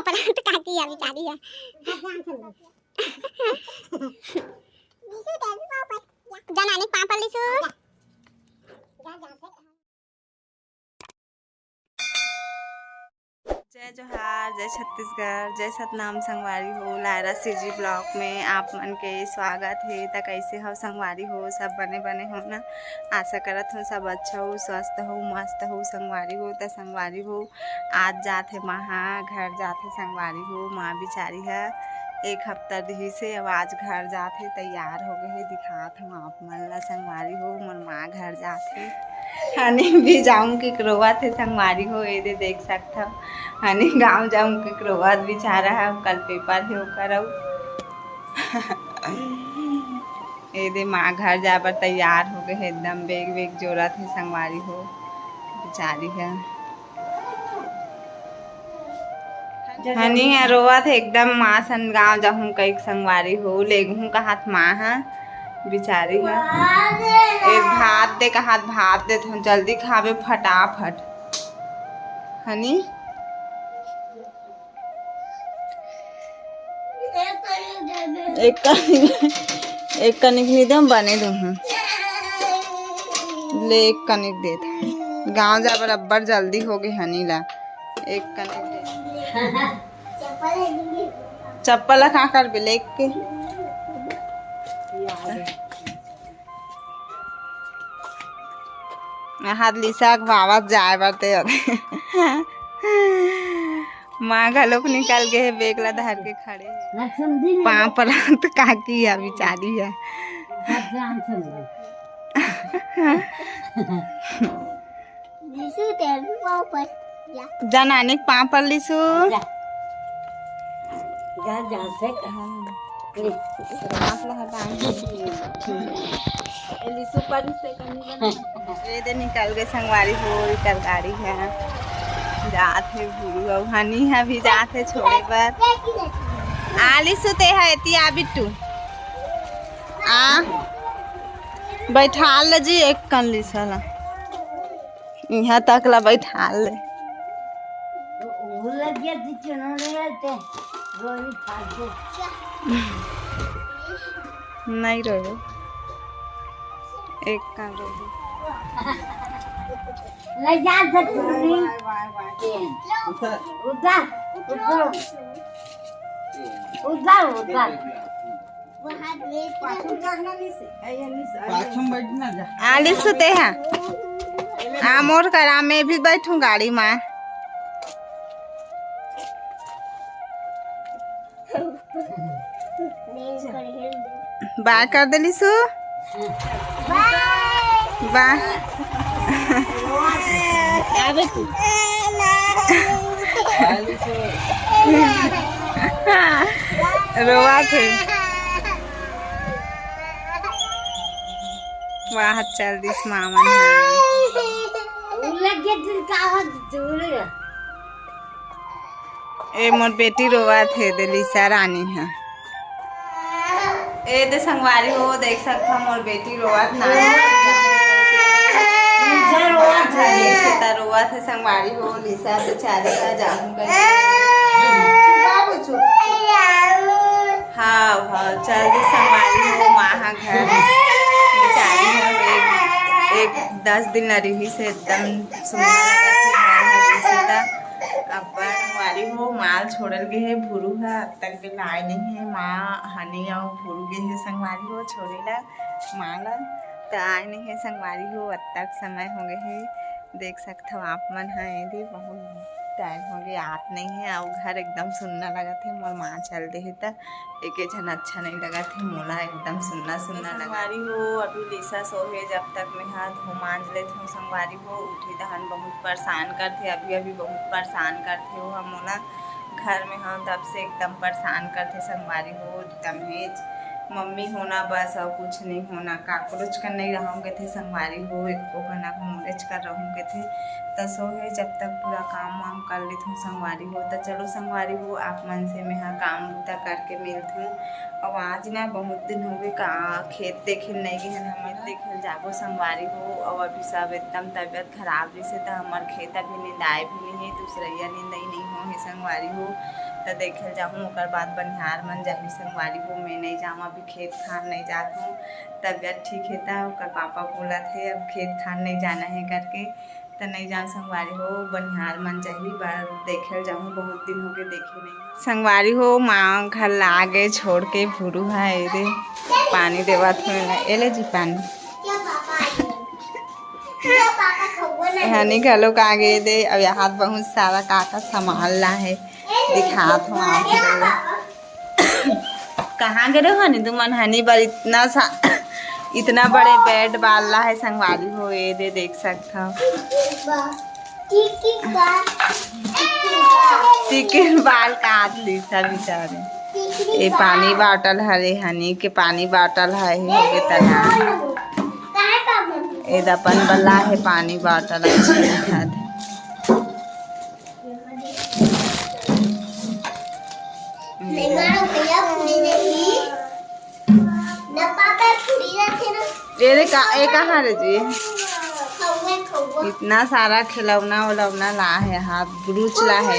पर काकी है बेचारी है। जनाने पापा लिसु जय जोहार, जय छत्तीसगढ़, जय सतनाम संगवारी हो। लायरा सीजी ब्लॉक में आप मन के स्वागत है। त कैसे हो संगवारी हो? सब बने बने हो ना? आशा करत हो सब अच्छा हो, स्वस्थ हो, मस्त हो संगवारी हो। त संगवारी हो आज जाते माँ घर जाते संगवारी हो। माँ बिचारी है एक हफ्ता रही से अब आज घर जाते तैयार हो गए। दिखात हूँ आप मन ला संगवारी हो। मोर माँ घर जाते हनी भी जाऊँ कि क्रोवा थे संगवारी हो। ये देख सकता हनी गाँव जाऊँ कि क्रोवा बेचारा है कल पेपर है करो। ये माँ घर जा पर तैयार हो गए एकदम बेग बेग जोरा थे संगवारी हो बेचारी है। हनी है रोआ थे एकदम माँ सन गाँव जाऊँ कई संगवारी हो ले गूँ का हाथ माँ है बिचारी है। एक भात दे का हाथ भात दे तो जल्दी खावे फटाफट हनी। एक कनिक ही दम बने दूँ ले एक कनिक दे था गाँव जा बराबर जल्दी हो गई हनी ला एक कनिक दे। चप्पल कहाँ कर भी ले के हाथ लिसा बाबा जाए बरते माँ घलोक निकल गए बेगला धर के खड़े पाँव पर तो काकी है बिचारी है। जनाने पाँव पर लिसू ये निकल गए संगवारी हो कर गाड़ी है जाते गुरु हनी है भी जाते छोड़े पर आली सुते है तिया बिट्टू आ बैठा ले जी एक कन लिसला यहाँ तक ला बैठा ले नहीं रहो एक का रहो आली सुते हैं मोर करा मैं भी बैठूं गाड़ी में बाय कर दे लिसु बाय रोआ थे वाह चल दिस मामन ए मोर बेटी रोआ थे दिलीसा रानी है। ए दे संगवारी हो देख सकता मोर बेटी रोआ ना रोआ थे संगवारी हो लिसा बेचारी का जाऊँ हाँ हाँ चल दे संगवारी हो माँ घर बेचारी है एक 10 दिन रही से एकदम सुंदर अब हमारी हो माल छोड़ल गए है भूरू है अब तक भी लाए नहीं है माँ हनी और भूरू गए है संगवारी हो छोड़ेला माला तो आए नहीं है संगवारी हो अब तक समय हो गए है देख सकते हो आप मन है यदि बहुत टाइम हो गया आत नहीं है और घर एकदम सुनना लगा थे मोर माँ चल रही तो एक जन अच्छा नहीं लगा थे मोला एकदम सुनना सुनना संगवारी हो। अभी लिसा सोहे जब तक मैं हाथ मांझ लेते हूँ संगवारी हो उठी दहन बहुत परेशान करते अभी अभी बहुत परेशान करते हो हम मोला घर में हम तब से एकदम परेशान करते संगवारी हो दमेज मम्मी होना बस और कुछ नहीं होना काकरोच कर नहीं रहूँगे थे संगवारी हो एक को बना मोरेज कर रहूँगे थे तो सो है जब तक पूरा काम वाम कर लेती हूँ संगवारी हो तो चलो संगवारी हो आप मन से मैं हाँ काम बूता करके मिलती हूँ। और आज ना बहुत दिन हो गए का खेत देखे नहीं गए हमें देखे जाबो संगवारी हो और अभी सब एकदम तबीयत खराब रही से तो हमारे खेत अभी नींद आए भी नहीं है दूसरा नींद नहीं हो है संगवारी हो तो देखे जाऊँ ओकर बाद बनिहार मन जाही संगवारी हो। मैं नहीं जाऊँ अभी खेत खान नहीं जात हूँ, तबीयत ठीक है था। ओकर पापा बोला थे अब खेत खान नहीं जाना है करके, तो नहीं जाऊँ संगवारी हो। बनिहार मन जाही बार देखे जाऊँ, बहुत दिन हो गए देखे नहीं संगवारी हो। माँ घर लागे छोड़ के भूरू है ये पानी देवा थे एले जी पानी हनी घलो आगे दे। अब यहाँ बहुत सारा काका सामान ला है दिखात हूँ आप कहाँ गए हो हनी तुम हनी पर इतना बड़े बेड वाला है संगवारी हो। ये दे देख सकता हूँ चिकन बाल काट ली सब बेचारे। ये पानी बाटल हरे हनी के पानी बाटल है तालाब ए दपन बल्ला है पानी बाटल अच्छा दिखा दे। ये कहाँ रे जी इतना सारा खिलौना उलौना ला है, हाथ ब्रूच ला है।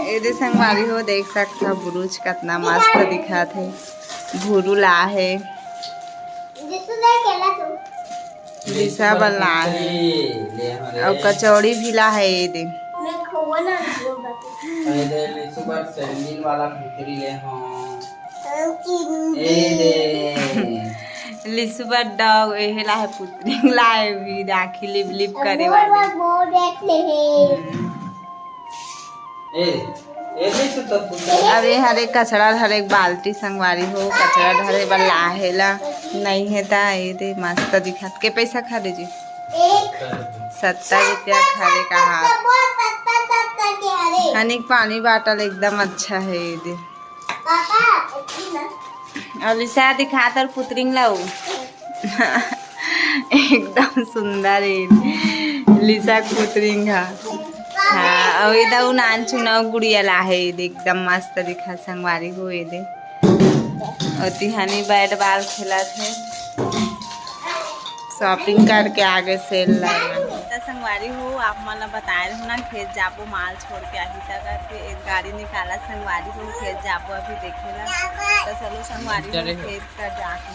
ये संगवारी हो देख सकता ब्रूच कितना मस्त दिखा थे। भूरू ला है लिसा बल्ला है और कचौड़ी भी ला है। ये दे लिसु पर डॉग ये ला है पुतरी ला है भी राखी लिप लिप करे वाले। अब ये हर एक कचड़ा हर एक बाल्टी संगवारी हो। कचड़ा ढरे बल्ला है नहीं है ता ये दे मस्त दिखा के पैसा खा दे जी 70 रुपया खाने का हाथ। हनी पानी बाटल एकदम अच्छा है ये दे। और लिसा दिखा तर पुतरी लाऊ एकदम सुंदर है लिसा पुतरी हाँ। और इधर नान चुनाव गुड़िया ला है एकदम मस्त दिखा संगवारी हो। ये दे और तिहानी बैट बॉल खेला थे शॉपिंग करके आगे सेल लगा संगवारी हो। आप मतलब बताए रहे हो ना खेत जाबो माल छोड़ के आही तक करके एक गाड़ी निकाला संगवारी हो खेत जाबो अभी देखेला। तो चलो संगवारी हो खेत का जाके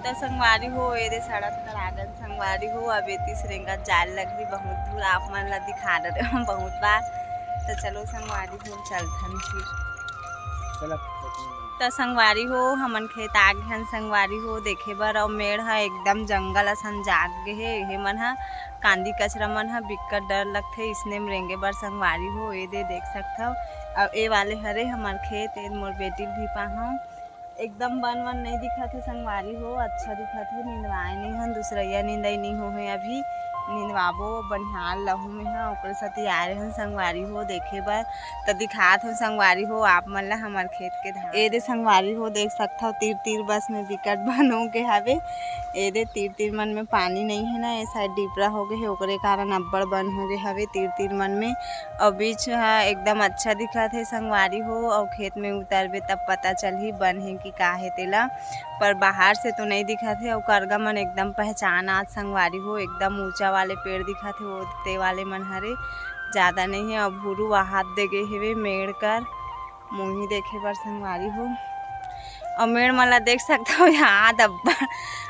तो संगवारी हो। ये सड़क कर आगन संगवारी हो। अब ये तीसरेंगा जाल लग भी बहुत दूर आप मन ला दिखा रहे हो बहुत बार। तो चलो संगवारी हो चलथन फिर तो संगवारी हो हमन खेत आगे हन संगवारी हो देखे बर। और मेड़ है एकदम जंगल असन जाग गे है। ये मन हा कांदी कचरा मन हा बिकट डर लगथे इसने में रेंगे बर संगवारी हो। ये दे देख सकता हो। अब ये वाले हरे हमार खेत मोर बेटी भी पाहा एकदम बन वन नहीं दिखा थे संगवारी हो। अच्छा दिखा थे नींदवाए नहीं हन दूसरैया नींदाई नहीं हो है अभी नींदवाबो बनिहार लहू में है ओकर साथ आ रहे हैं संगवारी हो देखे बर। तो दिखात हो संगवारी हो आप मन ला हमार खेत के धान। ए दे संगवारी हो देख सकता हो तीर तीर बस में विकट बन हो के हवे। ए दे तीर तीर मन में पानी नहीं है ना, ए साइड डिपरा हो गए है ओकरे कारण अब्बड़ बन हो गए हवे तीर तीर मन में। और बीच एकदम अच्छा दिखत है संगवारी हो। और खेत में उतरबे तब पता चलही बन है कि का है तेला, पर बाहर से तो नहीं दिखा थे। और करगा मन एकदम पहचान आज संगवारी हो एकदम ऊंचा वाले पेड़ दिखा थे वो ते वाले मन हरे ज़्यादा नहीं है। और भूरू हाथ दे गए हेवे मेड़ कर मुँही देखे बर संगवारी हो। और मेड़ मला देख सकता हो यहाँ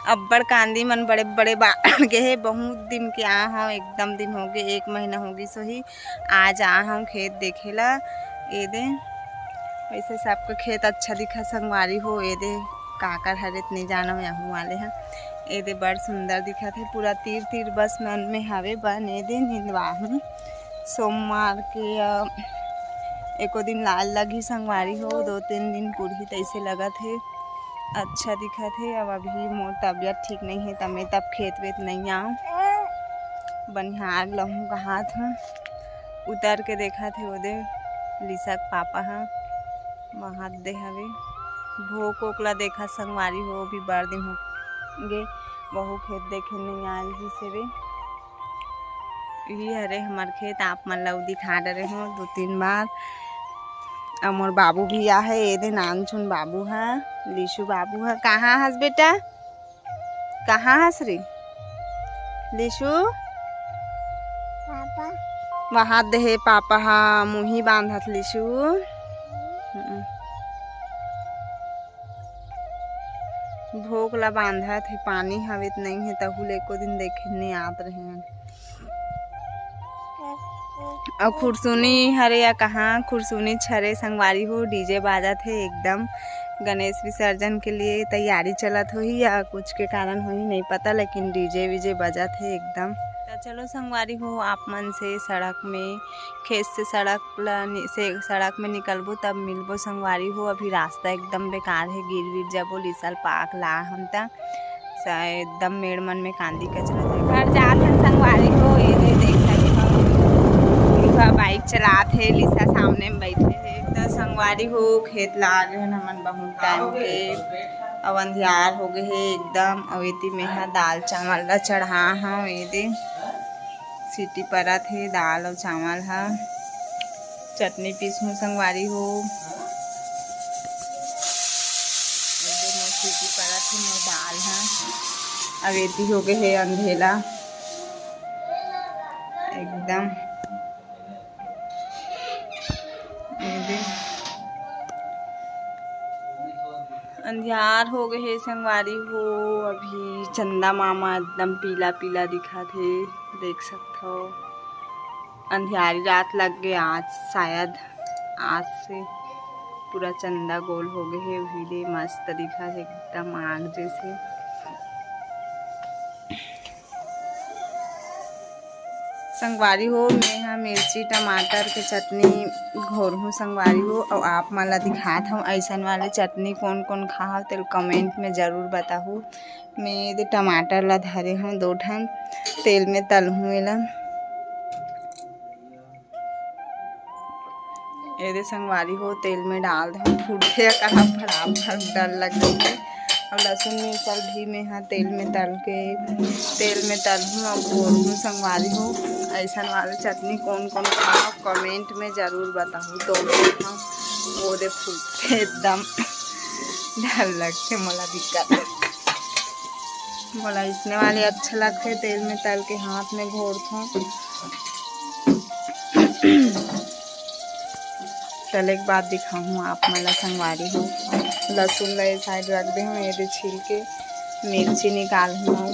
अब्बड़ कांदी मन बड़े बड़े बाढ़ गए है। बहुत दिन के आ हूँ एकदम दिन हो गए 1 महीना हो गई सो ही आज आ हूँ खेत देखेला। ये दे वैसे सबका खेत अच्छा दिखा संगवारी हो। ये दे काकर हरे नहीं जाना यहाँ वाले हैं। ये दे बड़ सुंदर दिखा थे पूरा तीर तीर बस मन में हवे बन। ये दे नींदवाहूँ सोमवार के एको दिन लाल लगी संगवारी हो 2-3 दिन कुड़ी तैसे लगा थे अच्छा दिखा थे। अब अभी मोर तबीयत ठीक नहीं है तब मैं तब खेत वेत नहीं आऊँ बनिहार लहूँ का हाथ हाँ उतर के देखा थे वो दे लिसा पापा हाँ वहाँ दे हवे भोक ओकला देखा संगवारी हो। भी बड़ दिन हो गे बहु खेत देखे नहीं आयल ही से वे यही हरे हमार खेत आप मन ला दिखा रहे हो 2-3 बार। और मोर बाबू भी आ है ये दे नान चुन बाबू है लिशु बाबू है। कहाँ हस बेटा कहाँ हस रे लिशु पापा वहाँ दे पापा हा मुही बांधत लिशु। भोग ला बांधत है, पानी हवे त नहीं है तहु ले को दिन देखे नहीं आत रहे हैं। और खुरसुनी हरे या कहाँ खुरसुनी छरे संगवारी हो, डीजे बाजत है एकदम। गणेश विसर्जन के लिए तैयारी चलत हो ही या कुछ के कारण हो ही नहीं पता, लेकिन डीजे विजे बजत है एकदम। तो चलो संगवारी हो आप मन से सड़क में खेत से सड़क में निकलबो तब मिलबो संगवारी हो। अभी रास्ता एकदम बेकार है, गिर गिर जबो लिसल पाक ला हम तक एकदम मेड़ मन में कांदी कचरा घर जात है संगवारी हो। ये देख सकते हो बाइक चलात है, लिसा सामने में बैठे है। तो संगवारी हो खेत लाग है हमन बहुत टाइम के, अब अंधियार हो गए है एकदम। अवेती में हा दाल चावल ला चढ़ा हाँ दे सीटी परत है दाल और चावल हा। चटनी पीसू संगवारी हो, सीटी परत है मोर दाल हा। अवेती हो गए है अंधेला एकदम। अंधियार हो गए है संगवारी हो। अभी चंदा मामा एकदम पीला पीला दिखा थे, देख सकते हो। अंधियारी रात लग गए आज, शायद आज से पूरा चंदा गोल हो गए है। वीडियो मस्त दिखा है एकदम आग जैसे। संगवारी हो मैं यहाँ मिर्ची टमाटर के चटनी घोर हूँ संगवारी हो। और आप मन ला दिखात हूँ ऐसन वाले चटनी कौन कौन खा तेल कमेंट में ज़रूर बताहूँ। मैं ये टमाटर ला धरे हूँ 2 ठन, तेल में तल हूँ एला। ये संगवारी हो तेल में डाल दूँ फूटे कहाँ फटाफट डर लग गई है। और लहसुन मिर्चल भी में हाँ तेल में तल हूँ और घोर हूँ संगवारी हो। ऐसा वाले चटनी कौन कौन खाओ कमेंट में ज़रूर बताऊँ। तो वो दे फूलते एकदम डर लगते मोला दिक्कत मोला इसने वाले अच्छे लगते तेल में तल के हाथ में घोरता हूँ। तले के बाद दिखाऊँ आप मला संगवारी हो। लहसुन ला साइड रख दे हूँ, ये छील के मिर्ची निकाल हूँ।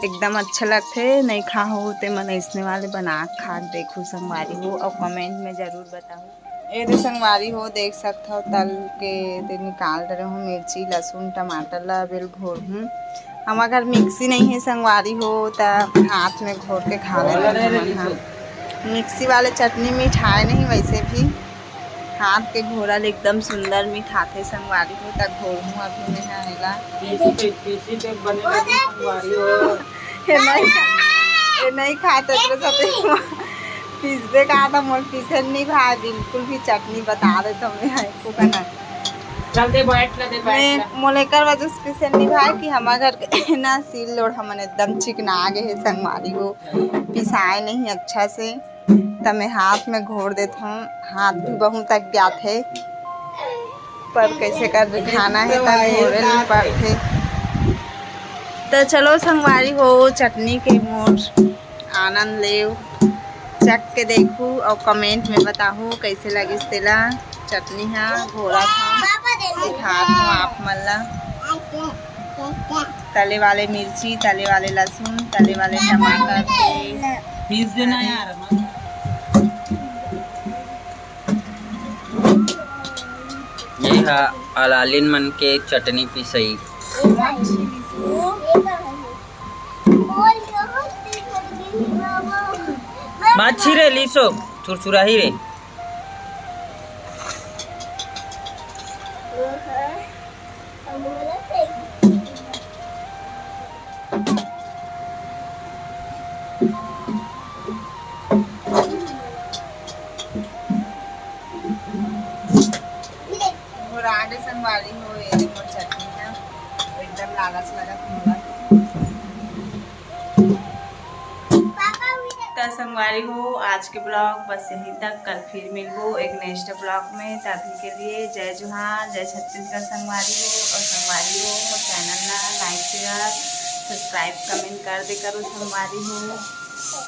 एकदम अच्छा लगते नहीं खा हो ते मन इसने वाले बना खा देखो संगवारी हो और कमेंट में ज़रूर बताओ। ये संगवारी हो देख सकते हो तल के दे निकाल रहे हूँ मिर्ची लहसुन टमाटर ला बिल घोर हूँ। हमारे घर मिक्सी नहीं है संगवारी हो तो हाथ में घोर के खा लेते। मिक्सी वाले चटनी मिठाई नहीं, वैसे भी हाथ के घोरल एकदम सुंदर मीठा थे संगवारी हो। तक घोर हूँ अभी मैं हेला नहीं खाते पीसबे कहा था मोर पीसन नहीं भाई बिल्कुल भी। चटनी बता दे तो मैं मोलेकर वजह से पीसन नहीं भाई कि हमारे घर के ना सील लोड हमन एकदम चिकना गए है संगवारी हो, पिसाए नहीं अच्छा से। तब मैं हाथ में घोर देता हूँ, हाथ भी बहुत तक गया थे पर कैसे कर खाना है तब घोरे नहीं पड़ते। तो चलो संगवारी हो चटनी के मोर आनंद ले चख के देखूँ और कमेंट में बताऊँ कैसे लगी तेला चटनी है घोड़ा था दिखा हूँ आप मल्ला। तले वाले मिर्ची तले वाले लहसुन तले वाले टमाटर पीस देना यार। ये है अलालिन मन के चटनी पिसई। बाछी रे लीसो चुरचुरा ही रे। आगे संगवारी हो ये मोर चटनी है एकदम लालच लगा तो संगवारी हो। आज के ब्लॉग बस यहीं तक, कल फिर मिलबो एक नेक्स्ट ब्लॉग में। तभी के लिए जय जोहार जय छत्तीसगढ़ संगवारी हो। और संगवारी हो चैनल ला लाइक शेयर सब्सक्राइब कमेंट कर दे करो संगवारी हो।